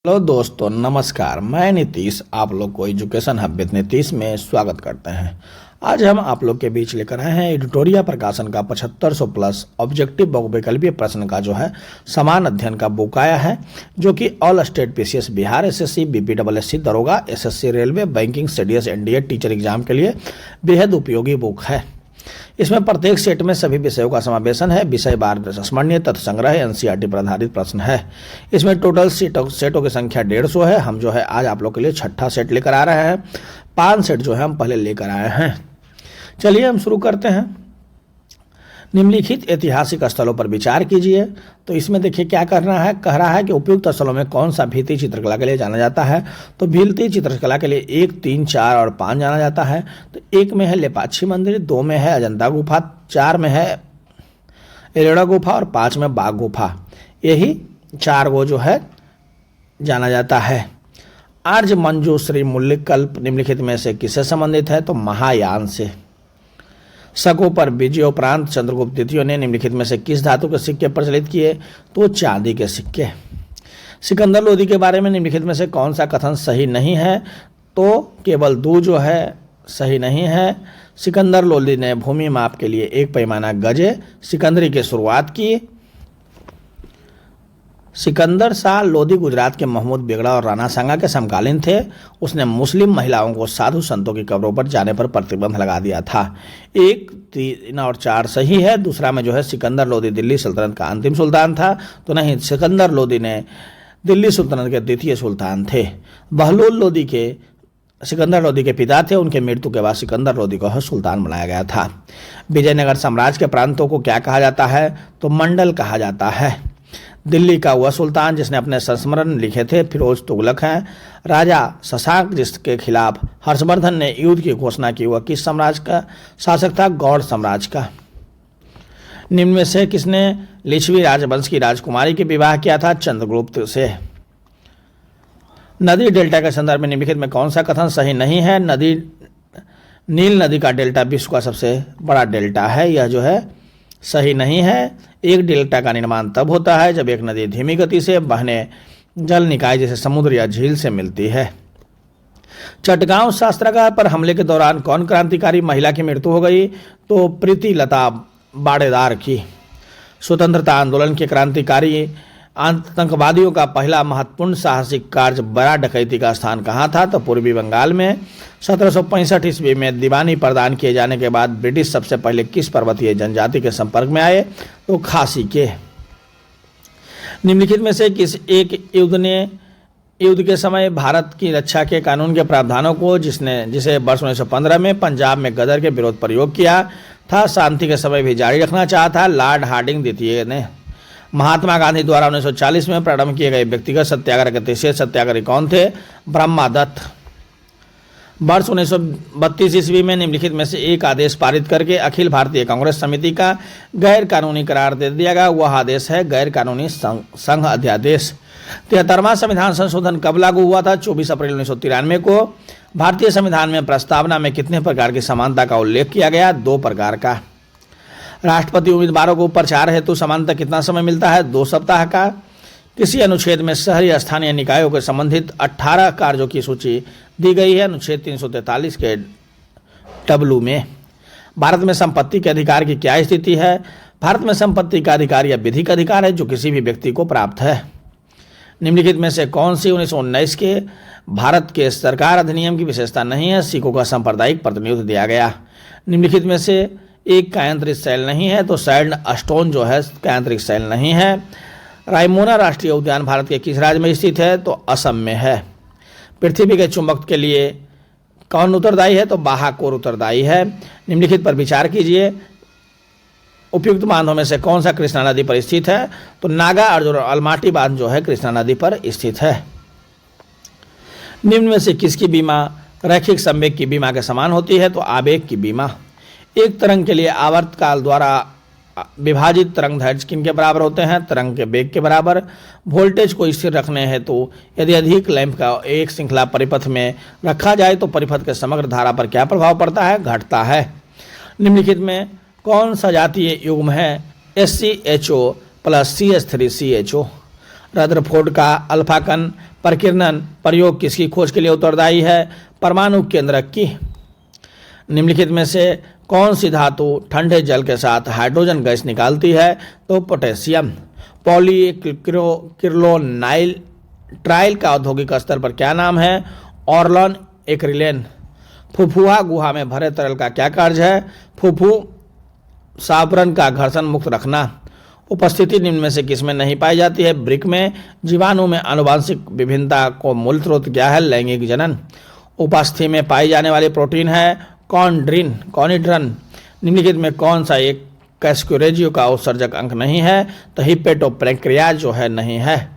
Hello दोस्तों, नमस्कार। मैं नीतीश आप लोग को एजुकेशन हब विद नीतीश में स्वागत करते हैं। आज हम आप लोग के बीच लेकर आए हैं एडिटोरिया प्रकाशन का 7500 प्लस ऑब्जेक्टिव बहुविकल्पीय प्रश्न का जो है समान अध्ययन का बुक आया है, जो कि all state PCS Bihar, SSC, BPWSC, दरोगा, SSC railway, banking, CDS, NDA teacher exam के लिए बेहद उपयोगी बुक है। इसमें प्रत्येक सेट में सभी विषयों का समावेशन है। विषय बार स्मरणीय तथ्य संग्रह एनसीईआरटी पर आधारित प्रश्न है। इसमें टोटल सेटों की संख्या 150 है। हम जो है आज आप लोग के लिए छठा सेट लेकर आ रहे हैं। 5 सेट जो है हम पहले लेकर आए हैं। चलिए हम शुरू करते हैं। निम्नलिखित ऐतिहासिक स्थलों पर विचार कीजिए। तो इसमें देखिए क्या करना है। कह रहा है कि उपयुक्त स्थलों में कौन सा भित्ति चित्रकला के लिए जाना जाता है। तो भित्ति चित्रकला के लिए 1, 3, 4 और 5 जाना जाता है। तो 1 में है लेपाक्षी मंदिर, 2 में है अजंता गुफा, 4 में है एलोरा गुफा और 5 में बाघ गुफा। यही 4 गो जो है जाना जाता है। आर्य मंजूश्री मूल्यकल्प निम्नलिखित में से किससे संबंधित है। तो महायान से। शकों पर विजयोपरांत चंद्रगुप्त द्वितीय ने निम्नलिखित में से किस धातु के सिक्के प्रचलित किए। तो चांदी के सिक्के। सिकंदर लोदी के बारे में निम्नलिखित में से कौन सा कथन सही नहीं है। तो केवल दो जो है सही नहीं है। सिकंदर लोदी ने भूमि माप के लिए एक पैमाना गजे सिकंदरी की शुरुआत की। सिकंदर शाह लोदी गुजरात के महमूद बेगड़ा और राणा सांगा के समकालीन थे। उसने मुस्लिम महिलाओं को साधु संतों की कब्रों पर जाने पर प्रतिबंध लगा दिया था। 1, 3 और 4 सही है। दूसरा में जो है सिकंदर लोदी दिल्ली सल्तनत का अंतिम सुल्तान था। तो नहीं, सिकंदर लोदी ने दिल्ली सल्तनत के द्वितीय सुल्तान थे। बहलोल लोदी के सिकंदर लोदी के पिता थे। उनके मृत्यु के बाद सिकंदर लोदी को सुल्तान बनाया गया था। विजयनगर साम्राज्य के प्रांतों को क्या कहा जाता है। तो मंडल कहा जाता है। दिल्ली का वह सुल्तान जिसने अपने संस्मरण लिखे थे फिरोज तुगलक हैं। राजा शशांक जिसके खिलाफ हर्षवर्धन ने युद्ध की घोषणा की, वह किस साम्राज्य का शासक था। गौड़ साम्राज्य का। निम्न में से किसने लिच्छवी राजवंश की राजकुमारी के विवाह किया था। चंद्रगुप्त से। नदी डेल्टा के संदर्भ में निम्नलिखित में कौन सा कथन सही नहीं है। नील नदी का डेल्टा विश्व का सबसे बड़ा डेल्टा है। यह जो है सही नहीं है। एक डेल्टा का निर्माण तब होता है जब एक नदी धीमी गति से बहने जल निकाय जैसे समुद्र या झील से मिलती है। चटगांव शस्त्रागार पर हमले के दौरान कौन क्रांतिकारी महिला की मृत्यु हो गई। तो प्रीति लता बाड़ेदार की। स्वतंत्रता आंदोलन के क्रांतिकारी आतंकवादियों का पहला महत्वपूर्ण साहसिक कार्य बड़ा डकैती का स्थान कहाँ था। तो पूर्वी बंगाल में। 1765 ईस्वी में दीवानी प्रदान किए जाने के बाद ब्रिटिश सबसे पहले किस पर्वतीय जनजाति के संपर्क में आए। तो खासी के। निम्नलिखित में से किस एक युद्ध के समय भारत की रक्षा के कानून के प्रावधानों को जिसे वर्ष 1915 में पंजाब में गदर के विरोध प्रयोग किया था, शांति के समय भी जारी रखना चाहा था। लॉर्ड हार्डिंग द्वितीय ने। महात्मा गांधी द्वारा 1940 में प्रारंभ किए गए व्यक्तिगत सत्याग्रह के तीसरे सत्याग्रही कौन थे। ब्रह्मादत्त। वर्ष 1932 ईस्वी में निम्नलिखित में से एक आदेश पारित करके अखिल भारतीय कांग्रेस समिति का गैर कानूनी करार दे दिया गया। वह आदेश है गैर कानूनी संघ अध्यादेश। 73वां संविधान संशोधन कब लागू हुआ था। 24 अप्रैल 1993 को। भारतीय संविधान में प्रस्तावना में कितने प्रकार की समानता का उल्लेख किया गया। 2 प्रकार का। राष्ट्रपति उम्मीदवारों को प्रचार हेतु सामान्यतः कितना समय मिलता है। 2 सप्ताह का। किसी अनुच्छेद में शहरी स्थानीय निकायों के संबंधित 18 कार्यों की सूची दी गई है। अनुच्छेद 343 के डब्लू में। भारत में संपत्ति के अधिकार की क्या स्थिति है। भारत में संपत्ति का अधिकार या विधिक अधिकार है जो किसी भी व्यक्ति को प्राप्त है। निम्नलिखित में से कौन सी 1919 के भारत के सरकार अधिनियम की विशेषता नहीं है। सिखों का सांप्रदायिक प्रतिनिधित्व दिया गया। निम्नलिखित में से एक का यांत्रिक शैल नहीं है। तो सैंड स्टोन जो है का यांत्रिक शैल नहीं है। रायमोना राष्ट्रीय उद्यान भारत के किस राज्य में स्थित है। तो असम में है। पृथ्वी के चुंबक के लिए कौन उत्तरदायी है। तो बाहाकोर उत्तरदायी है। निम्नलिखित पर विचार कीजिए। उपयुक्त बांधों में से कौन सा कृष्णा नदी पर स्थित है। तो नागा अर्जुन और अलमाटी बांध जो है कृष्णा नदी पर स्थित है। निम्न में से किसकी बीमा रैखिक संवेग की बीमा के समान होती है। तो आवेग की बीमा। एक तरंग के लिए आवर्तकाल द्वारा विभाजित तरंग दैर्ध्य किनके बराबर होते हैं। तरंग के वेग के बराबर। वोल्टेज को स्थिर रखने हैं तो यदि अधिक लैंप का एक श्रृंखला परिपथ में रखा जाए तो परिपथ के समग्र धारा पर क्या प्रभाव पड़ता है। घटता है। निम्नलिखित में कौन सा जातीय युग्म है। SCHO + CH3CHO। रदरफोर्ड का अल्फा कण प्रकीर्णन प्रयोग किसकी खोज के लिए उत्तरदायी है? परमाणु केंद्रक की। निम्नलिखित में से कौन सी धातु ठंडे जल के साथ हाइड्रोजन गैस निकालती है? तो पोटेशियम। पॉलीक्रिलोनाइल ट्रायल का औद्योगिक स्तर पर क्या नाम है? ऑर्लॉन एक्रिलेन। फुफुहा गुहा में भरे तरल का क्या कार्य है? फुफु सावरण का घर्षण मुक्त रखना। उपस्थिति निम्न में से किसमें नहीं पाई जाती है? ब्रिक में। जीवाणु में आनुवांशिक विभिन्नता को मूल स्रोत क्या है? लैंगिक जनन। उपस्थिति में पाई जाने वाली प्रोटीन है कॉनिड्रन। निम्नलिखित में कौन सा एक कैस्क्यूरेजियो का उत्सर्जक अंक नहीं है? तो हिपेटोपैंक्रियाज जो है नहीं है।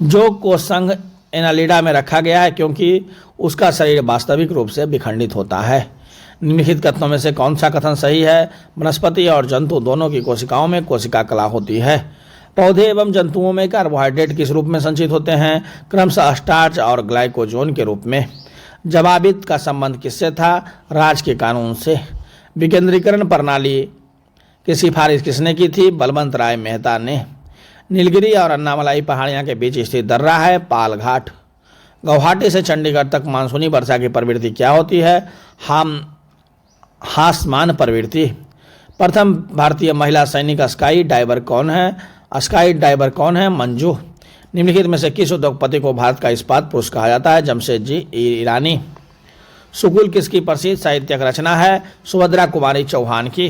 जो कोषसंघ एनालिडा में रखा गया है क्योंकि उसका शरीर वास्तविक रूप से विखंडित होता है। निम्नलिखित कथनों में से कौन सा कथन सही है? वनस्पति और जंतु दोनों की कोशिकाओं में कोशिका कला होती है। पौधे एवं जंतुओं में कार्बोहाइड्रेट किस रूप में संचित होते हैं? क्रमशः स्टार्च और ग्लाइकोजोन के रूप में। जवाबित का संबंध किससे था? राज के कानून से। विकेंद्रीकरण प्रणाली की सिफारिश किसने की थी? बलवंत राय मेहता ने। नीलगिरी और अन्नामलाई पहाड़ियां के बीच स्थित दर्रा है पालघाट। गुवाहाटी से चंडीगढ़ तक मानसूनी वर्षा की प्रवृत्ति क्या होती है? हासमान प्रवृत्ति। प्रथम भारतीय महिला सैनिक स्काई डाइवर कौन है? मंजू। निम्नलिखित में से किस उद्योगपति को भारत का इस्पात पुरुष कहा जाता है? जमशेदजी ईरानी। सुकुल किसकी प्रसिद्ध साहित्यिक रचना है? सुभद्रा कुमारी चौहान की।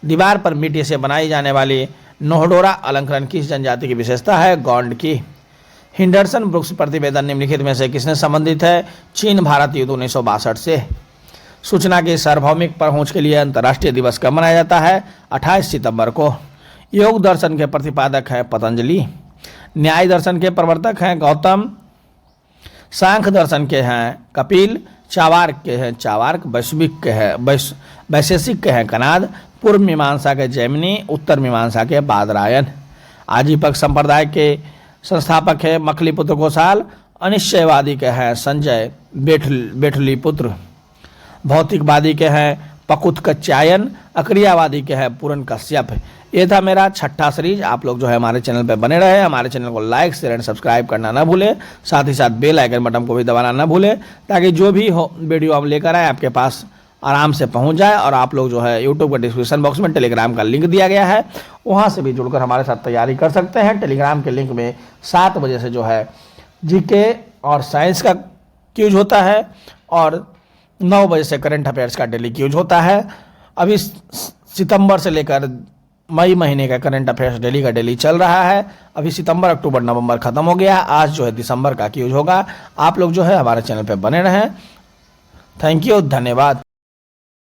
दीवार पर मिट्टी से बनाई जाने वाली नोहडोरा अलंकरण किस जनजाति की विशेषता है? गौंड की। हिंडरसन ब्रुक्स प्रतिवेदन निम्नलिखित में से किसने संबंधित है? चीन भारत युद्ध 1962 से। सूचना की सार्वभौमिक पहुंच के लिए अंतर्राष्ट्रीय दिवस कब मनाया जाता है? 28 सितंबर को। योग दर्शन के प्रतिपादक है पतंजलि। न्याय दर्शन के प्रवर्तक हैं गौतम। सांख्य दर्शन के हैं कपिल। चावार्क के हैं चावार्क। वैशेषिक के हैं कनाद। पूर्व मीमांसा के जैमिनी। उत्तर मीमांसा के बादरायन। आजीवक संप्रदाय के संस्थापक है मखलीपुत्र घोषाल। अनिश्चयवादी के हैं संजय बेठलीपुत्र। भौतिकवादी के हैं पकुत कच्चायन। अक्रियावादी के हैं पूरन कश्यप। ये था मेरा 6ठा सीरीज। आप लोग जो है हमारे चैनल पर बने रहे। हमारे चैनल को लाइक शेयर एंड सब्सक्राइब करना ना भूलें। साथ ही साथ बेल आइकन बटन को भी दबाना ना भूलें ताकि जो भी हो वीडियो हम लेकर आए आपके पास आराम से पहुंच जाए। और आप लोग जो है यूट्यूब के डिस्क्रिप्शन बॉक्स में टेलीग्राम का लिंक दिया गया है, वहाँ से भी जुड़कर हमारे साथ तैयारी कर सकते हैं। टेलीग्राम के लिंक में 7 बजे से जो है जीके और साइंस का क्यूज होता है और 9 बजे से करंट अफेयर्स का डेली क्यूज होता है। अभी सितंबर से लेकर मई महीने का करंट अफेयर्स डेली का डेली चल रहा है। अभी सितंबर अक्टूबर नवंबर खत्म हो गया। आज जो है दिसंबर का क्यूज होगा। आप लोग जो है हमारे चैनल पे बने रहें। थैंक यू, धन्यवाद।